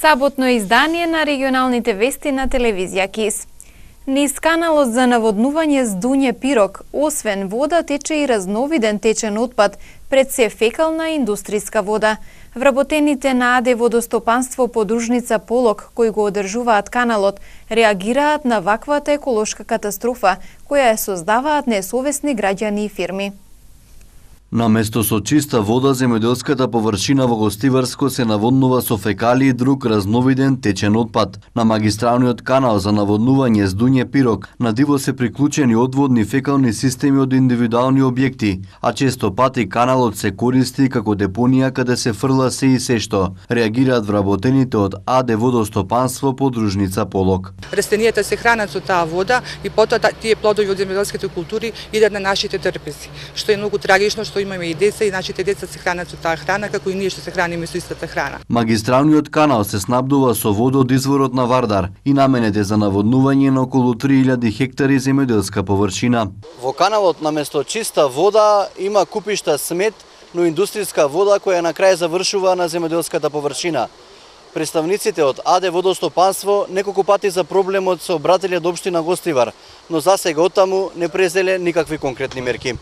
Саботно издание на регионалните вести на телевизија КИС. Низ каналот за наводнување с Дуње Пирок, освен вода, тече и разновиден течен отпад, пред се фекална индустријска вода. Вработените на АД водостопанство подружница Полок, кои го одржуваат каналот, реагираат на ваквата еколошка катастрофа, која ја создаваат несовесни граѓани и фирми. Наместо со чиста вода, земјоделската површина во Гостиварско се наводнува со фекали и друг разновиден течен отпад. На магистралниот канал за наводнување с Дуње Пирок надиво се приклучени одводни фекални системи од индивидуални објекти, а често пати каналот се користи како депонија каде се фрла се и се што. Реагираат вработените од АД водостопанство подружница Полок. Растенијата се хранат со таа вода и потоа тие плодови од земјоделските култури идат на нашите трпези, што е многу трагично, што имаме и деца и нашите деца се хранат со таа храна како и ние што се храниме со истата храна. Магистралниот канал се снабдува со вода од изворот на Вардар и наменет е за наводнување на околу 3000 хектари земјоделска површина. Во каналот наместо чиста вода има купишта смет, но индустријска вода која на крај завршува на земјоделската површина. Представниците од АД водостопанство неколку пати за проблемот се обратиле до општина Гостивар, но засега оттаму не презеле никакви конкретни мерки.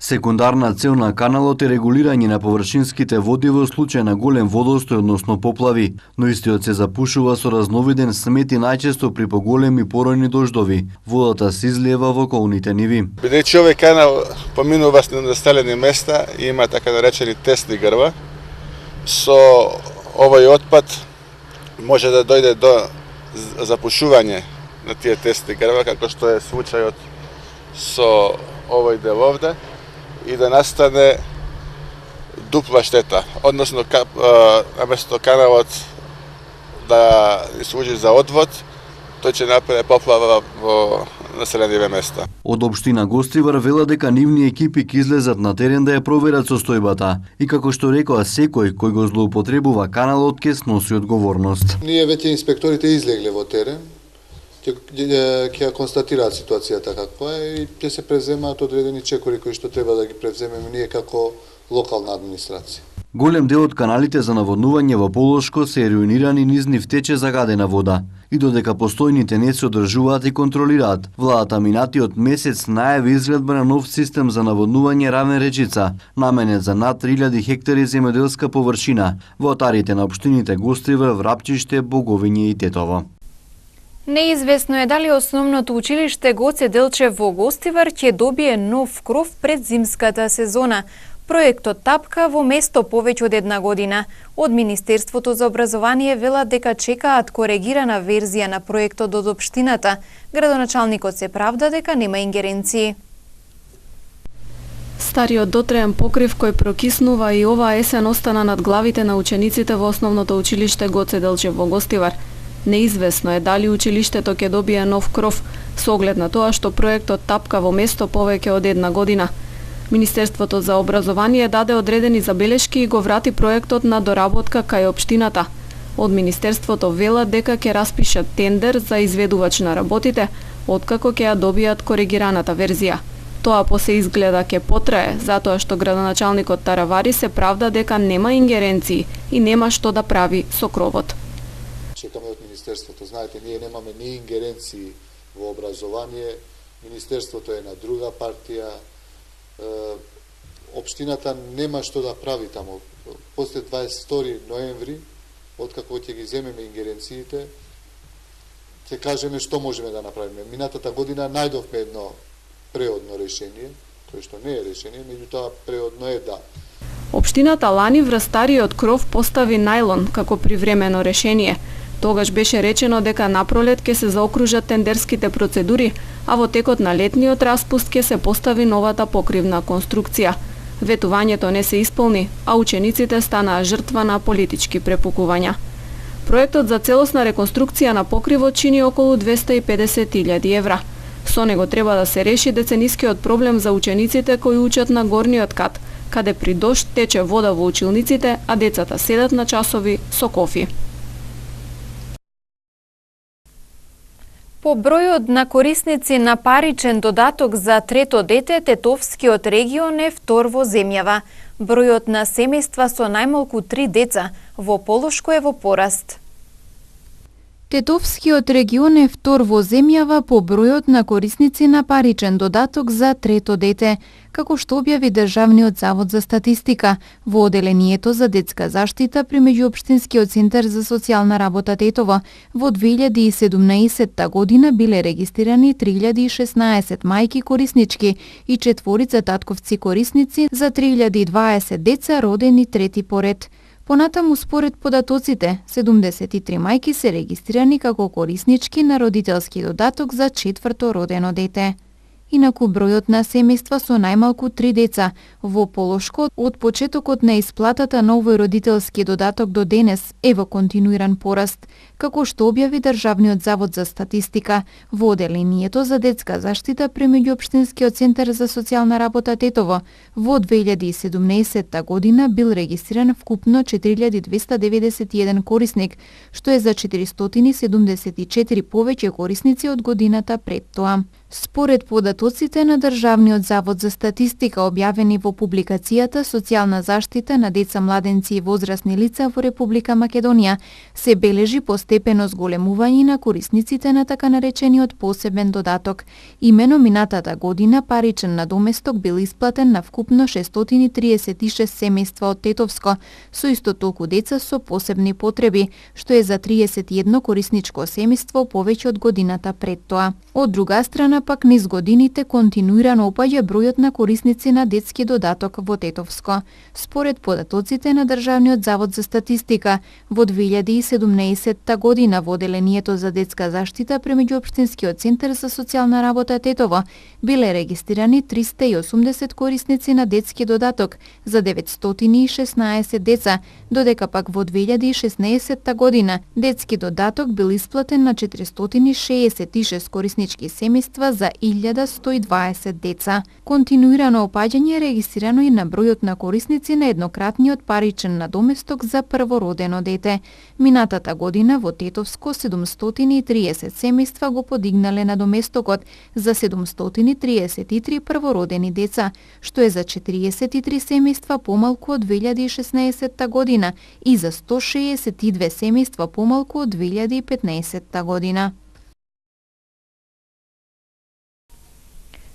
Секундарна цел на каналот е регулирање на површинските води во случај на голем водостој, односно поплави, но истиот се запушува со разновиден смет и најчесто при поголеми поројни дождови. Водата се излива во околните ниви. Бидејќи овој канал поминува на населени места и има така наречени тесни грва, со овој отпад може да дојде до запушување на тие тесни грва, како што е случајот со овој дел овде, и да настане дупла штета, односно наместо каналот да служи за одвод, тој ќе направи поплава во населените места. Од општина Гостивар велат дека нивни екипи ќе излезат на терен да ја проверат состојбата и како што рекоа, секој кој го злоупотребува каналот ќе сноси одговорност. Ние веќе инспекторите излегле во терен, ќе констатираат ситуацијата каква е и ќе се преземаат одредени чекори кои што треба да ги превземеме ние како локална администрација. Голем дел од каналите за наводнување во Полошко се руинирани низ нив тече загадена вода и додека постојните не се одржуваат и контролираат. Владата минатиот месец најави изградба на нов систем за наводнување равен речица, наменет за над 3000 хектари земјоделска површина во отарите на општините Гостивар, Врапчиште, Боговиње и Тетово. Неизвестно е дали основното училиште Гоце Делчев во Гостивар ќе добие нов кров пред зимската сезона. Проектот тапка во место повеќе од една година. Од Министерството за образование велат дека чекаат коригирана верзија на проектот од општината. Градоначалникот се правда дека нема ингеренции. Стариот дотреен покрив кој прокиснува и оваа есен остана над главите на учениците во основното училиште Гоце Делчев во Гостивар. Неизвестно е дали училиштето ќе добие нов кров, со оглед на тоа што проектот тапка во место повеќе од една година. Министерството за образование даде одредени забелешки и го врати проектот на доработка кај општината. Од Министерството велат дека ќе распишат тендер за изведувач на работите, откако ќе ја добијат коригираната верзија. Тоа после изгледа ќе потрае, затоа што градоначалникот Таравари се правда дека нема ингеренции и нема што да прави со кровот. Чекаме од Министерството. Знаете, ние немаме ни ингеренции во образование. Министерството е на друга партија. Општината нема што да прави таму. После 22 ноември, откако ќе ги земеме ингеренциите, ќе кажеме што можеме да направиме. Минатата година најдовме едно преодно решение, тоа што не е решение, меѓутоа преодно е да. Општината лани врз стариот кров постави најлон како привремено решение. Тогаш беше речено дека напролет ќе се заокружат тендерските процедури, а во текот на летниот распуст ќе се постави новата покривна конструкција. Ветувањето не се исполни, а учениците станаа жртва на политички препукувања. Проектот за целосна реконструкција на покривот чини околу 250.000 евра. Со него треба да се реши деценискиот проблем за учениците кои учат на горниот кат, каде при дожд тече вода во училниците, а децата седат на часови со кофи. По бројот на корисници на паричен додаток за трето дете, Тетовскиот регион е втор во земјава. Бројот на семејства со најмалку 3 деца во Полошко е во пораст. Тетовскиот регион е втор во земјава по бројот на корисници на паричен додаток за трето дете, како што објави Државниот завод за статистика во оделението за детска заштита при Меѓуопштинскиот центар за социјална работа Тетово. Во 2017 година биле регистрирани 3016 мајки кориснички и 4 татковци корисници за 3020 деца родени трети поред. Понатаму, според податоците, 73 мајки се регистрирани како кориснички на родителски додаток за четврто родено дете. Инаку бројот на семејства со најмалку 3 деца во Полошко од почетокот на исплатата на овој родителски додаток до денес е во континуиран пораст, како што објави Државниот завод за статистика во оделението за детска заштита при Меѓуопштинскиот центар за социјална работа Тетово. Во 2017 година бил регистриран вкупно 4291 корисник, што е за 474 повеќе корисници од годината пред тоа. Според податоците на Државниот завод за статистика објавени во публикацијата Социјална заштита на деца, младенци и возрастни лица во Република Македонија, се бележи постепено зголемување на корисниците на така наречениот посебен додаток. Имено минатата година паричен надоместок бил исплатен на вкупно 636 семејства од Тетовско, со исто толку деца со посебни потреби, што е за 31 корисничко семејство повеќе од годината пред тоа. Од друга страна, пак низ годините континуирано опаѓа бројот на корисници на детски додаток во Тетовско. Според податоците на Државниот завод за статистика, во 2017 година во оделението за детска заштита при Меѓуопштинскиот центар за социјална работа Тетово биле регистрирани 380 корисници на детски додаток за 916 деца, додека пак во 2016 година детски додаток бил исплатен на 466 кориснички семејства за 1120 деца. Континуирано опаѓање е регистрирано и на бројот на корисници на еднократниот паричен надоместок за првородено дете. Минатата година во Тетовско 730 семејства го подигнале надоместокот за 733 првородени деца, што е за 43 семејства помалку од 2016 година и за 162 семејства помалку од 2015 година.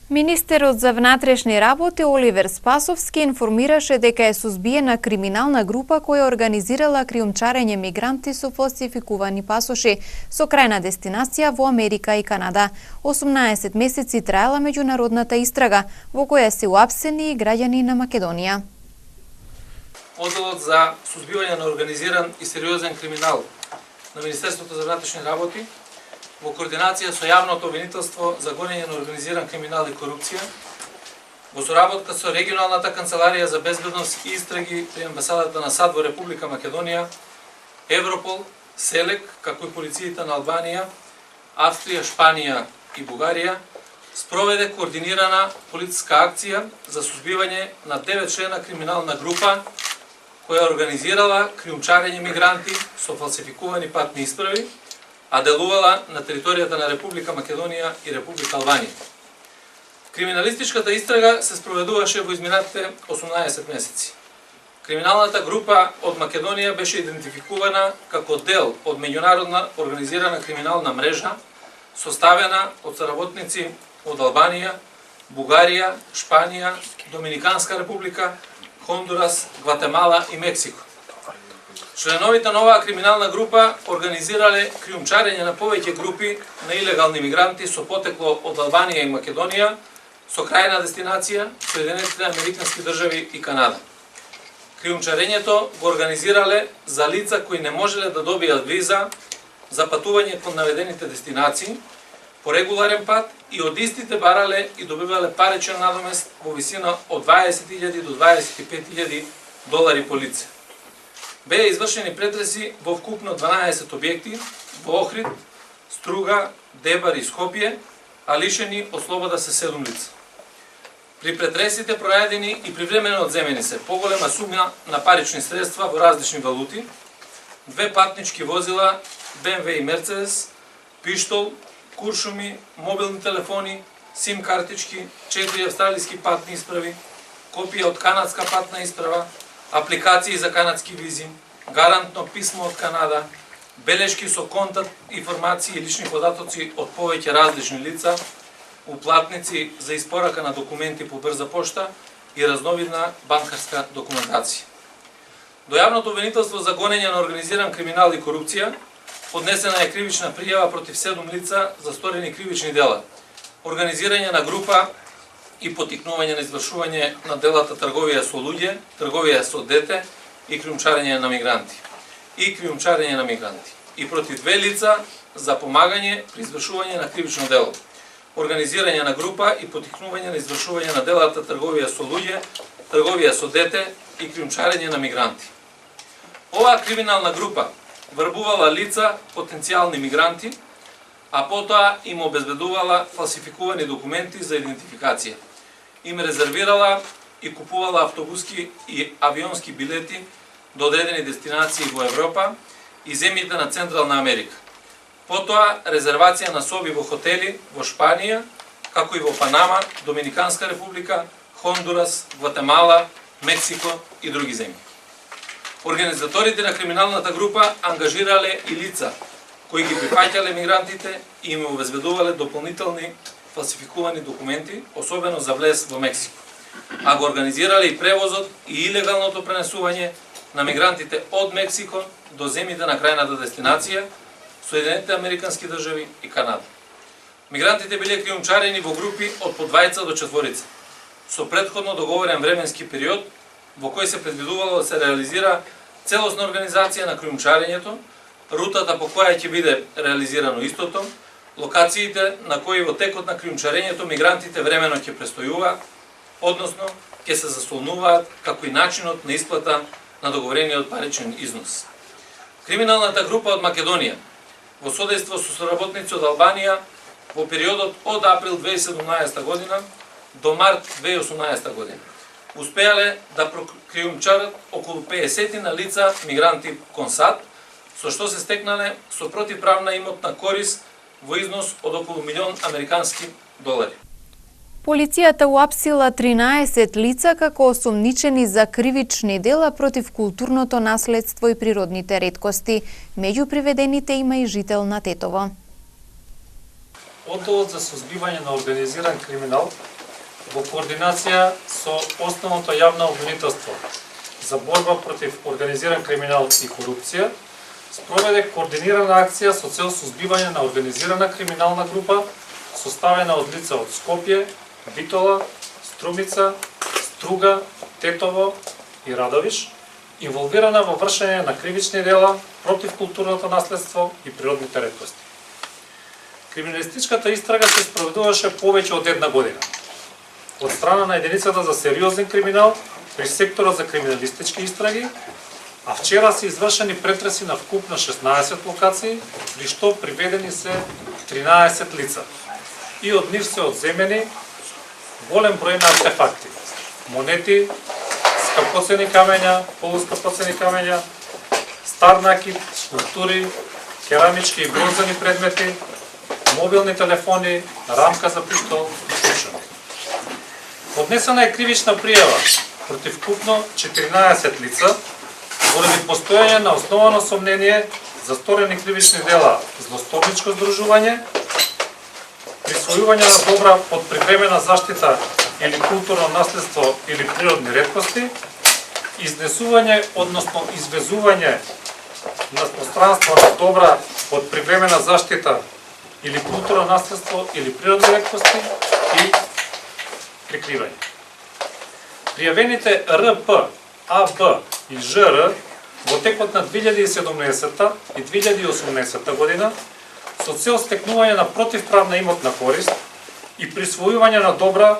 Министерот за внатрешни работи Оливер Спасовски информираше дека е сузбиена криминална група која организирала криумчарење мигранти со фалсификувани пасоши со крајна дестинација во Америка и Канада. 18 месеци траела меѓународната истрага, во која се уапсени и граѓани на Македонија. Одделот за сузбивање на организиран и сериозен криминал на Министерството за внатрешни работи во координација со јавното обвинителство за гонење на организиран криминал и корупција, во соработка со регионалната канцеларија за безбедност и истраги при амбасадата на САД во Република Македонија, Европол, СЕЛЕК, како и полициите на Албанија, Австрија, Шпанија и Бугарија, спроведе координирана полициска акција за сузбивање на 9-члена криминална група која организирала криумчарење мигранти со фалсификувани патни исправи, а делувала на територијата на Република Македонија и Република Албанија. Криминалистичката истрага се спроведуваше во изминатите 18 месеци. Криминалната група од Македонија беше идентификувана како дел од меѓународна организирана криминална мрежа, составена од соработници од Албанија, Бугарија, Шпанија, Доминиканска република, Хондурас, Гватемала и Мексико. Членовите на оваа криминална група организирале криумчарење на повеќе групи на илегални мигранти со потекло од Албанија и Македонија со крајна дестинација Соединетите Американски држави и Канада. Криумчарењето го организирале за лица кои не можеле да добијат виза за патување кон наведените дестинации по регуларен пат и од истите барале и добивале паричен надомест во висина од 20.000 до 25.000 долари по лице. Беа извршени претреси во вкупно 12 објекти во Охрид, Струга, Дебар и Скопје, а лишени од слобода се 7 лица. При претресите пронајдени и привремено одземени се поголема сума на парични средства во различни валути, 2 патнички возила, БМВ и Мерцедес, пиштол, куршуми, мобилни телефони, сим картички, 4 австралиски патни исправи, копија од канадска патна исправа, апликации за канадски визи, гарантно писмо од Канада, белешки со контакт информации и лични податоци од повеќе различни лица, уплатници за испорака на документи по брза пошта и разновидна банкарска документација. До јавното обвинителство за гонење на организиран криминал и корупција поднесена е кривична пријава против 7 лица за сторени кривични дела, организирање на група и потикнување на извршување на делата трговија со луѓе, трговија со дете и криумчарење на мигранти. И против 2 лица за помагање при извршување на кривично дело, организирање на група и потикнување на извршување на делата трговија со луѓе, трговија со дете и криумчарење на мигранти. Оваа криминална група врбувала лица, потенцијални мигранти, а потоа им обезбедувала фалсификувани документи за идентификација. Им резервирала и купувала автобуски и авионски билети до одредени дестинации во Европа и земјите на Централна Америка. Потоа резервација на соби во хотели во Шпанија, како и во Панама, Доминиканска република, Хондурас, Гватемала, Мексико и други земји. Организаторите на криминалната група ангажирале и лица кои ги прифаќале мигрантите и им обезбедувале дополнителни фалсификувани документи, особено за влез во Мексико, а го организирале и превозот и илегалното пренесување на мигрантите од Мексико до земјите на крајната дестинација, Соединетите Американски држави и Канада. Мигрантите биле криумчарени во групи од по 2 до 4, со претходно договорен временски период во кој се предвидувало да се реализира целосна организација на криумчарењето, рутата по која ќе биде реализирано истото, локациите на кои во текот на криумчарењето мигрантите времено ќе престојуваат, односно ќе се заслонуваат, како и начинот на исплата на договорениот паричен износ. Криминалната група од Македонија, во содејство со соработници од Албанија, во периодот од април 2017 година до март 2018 година, успеале да прокриумчарат околу 50 на лица мигранти кон САД, со што се стекнале со противправна имотна корис во износ од околу $1.000.000. Полицијата уапсила 13 лица како осумничени за кривични дела против културното наследство и природните реткости. Меѓу приведените има и жител на Тетово. Одделот за сузбивање на организиран криминал во координација со Основното јавно обвинителство за борба против организиран криминал и корупција спроведе координирана акција со цел сузбивање на организирана криминална група составена од лица од Скопје, Битола, Струмица, Струга, Тетово и Радовиш, инволвирана во вршење на кривични дела против културното наследство и природните реткости. Криминалистичката истрага се спроведуваше повеќе од една година од страна на единицата за сериозен криминал при секторот за криминалистички истраги, а вчера се извршени претреси на вкупно 16 локации, при што приведени се 13 лица. И од нив се одземени голем број на артефакти, монети, скапоцени камења, полускапоцени камења, стар накид, скулптури, керамички и бронзани предмети, мобилни телефони, рамка за пиштол и куршуми. Поднесена е кривична пријава против вкупно 14 лица поради постојање на основано сомнение за сторени кривични дела злосторничко здружување, присвојување на добра под привремена заштита или културно наследство или природни реткости, изнесување, односно извезување на пространство на добра под привремена заштита или културно наследство или природни реткости и прикривање. Пријавените РП, АБ и ЖР во текот на 2017 и 2018 година со цел стекнување на противправна имотна корист и присвојување на добра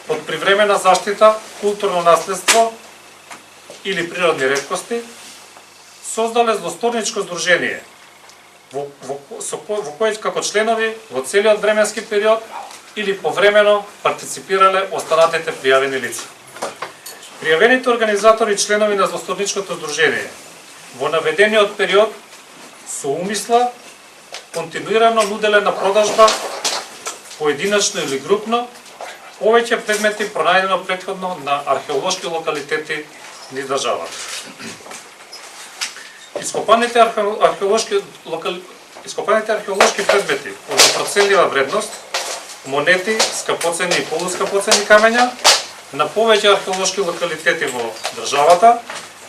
под привремена заштита, културно наследство или природни реткости, создале злосторничко здружение во кој како членови во целиот временски период или повремено партиципирале останатите пријавени лица. Пријавените организатори и членови на злосторничкото здружение во наведениот период со умисла континуирано нуделе на продажба поединачно или групно повеќе предмети пронајдено претходно на археолошки локалитети низ државата. Ископаните археолошки предмети од непроценлива вредност, монети, скапоцени и полускапоцени камења, на повеќе археолошки локалитети во државата,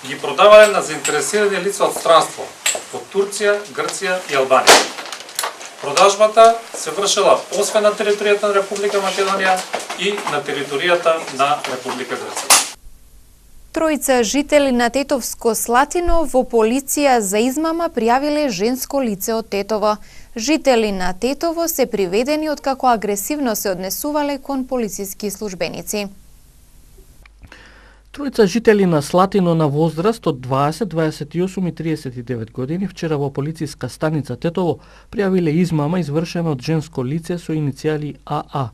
ги продавале на заинтересирани лица од странство, од Турција, Грција и Албанија. Продажбата се вршела освен на територијата на Република Македонија и на територијата на Република Грција. Тројца жители на Тетовско Слатино во полиција за измама пријавиле женско лице од Тетово. Жители на Тетово се приведени откако агресивно се однесувале кон полициски службеници. Тројца жители на Слатино на возраст од 20, 28 и 39 години вчера во полициска станица Тетово пријавиле измама извршена од женско лице со иницијали АА.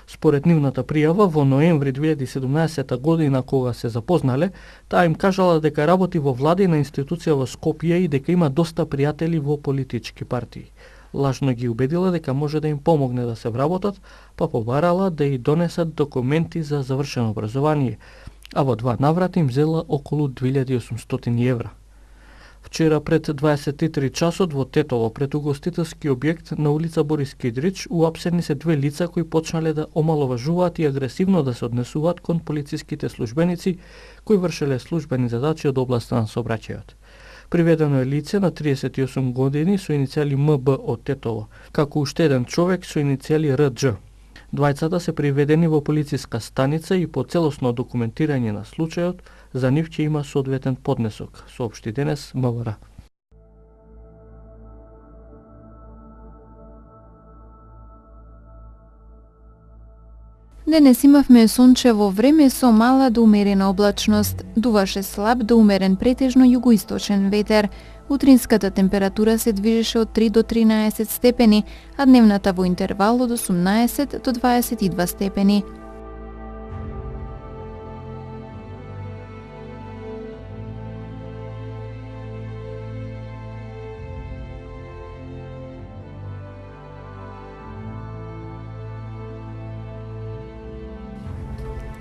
Според нивната пријава, во ноември 2017 година кога се запознале, таа им кажала дека работи во владина институција во Скопје и дека има доста пријатели во политички партии. Лажно ги убедила дека може да им помогне да се вработат, па побарала да и донесат документи за завршено образование, а во 2 наврати им зела околу 2800 евра. Вчера пред 23 часот во Тетово пред угостителски објект на улица Борис Кидрич уапсени се 2 лица кои почнале да омаловажуваат и агресивно да се однесуваат кон полициските службеници кои вршеле службени задачи од областа на сообраќајот. Приведено е лице на 38 години со иницијали МБ од Тетово, како уште еден човек со иницијали РДЖ. Двајцата се приведени во полициска станица и по целосно документирање на случајот за нив ќе има соодветен поднесок, соопшти денес МВР. Денес имавме сончево време со мала до умерена облачност. Дуваше слаб до умерен претежно југоисточен ветер. Утринската температура се движеше од 3 до 13 степени, а дневната во интервал од 18 до 22 степени.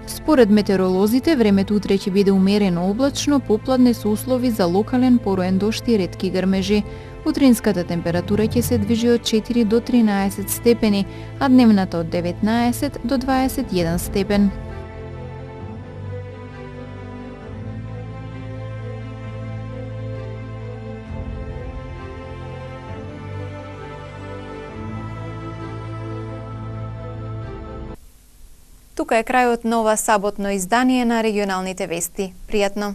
Според метеоролозите, времето утре ќе биде умерено облачно, попладне со услови за локален пороен дожд и ретки грмежи. Утринската температура ќе се движи од 4 до 13 степени, а дневната од 19 до 21 степен. Тука е крајот на ова саботно издание на регионалните вести. Пријатно!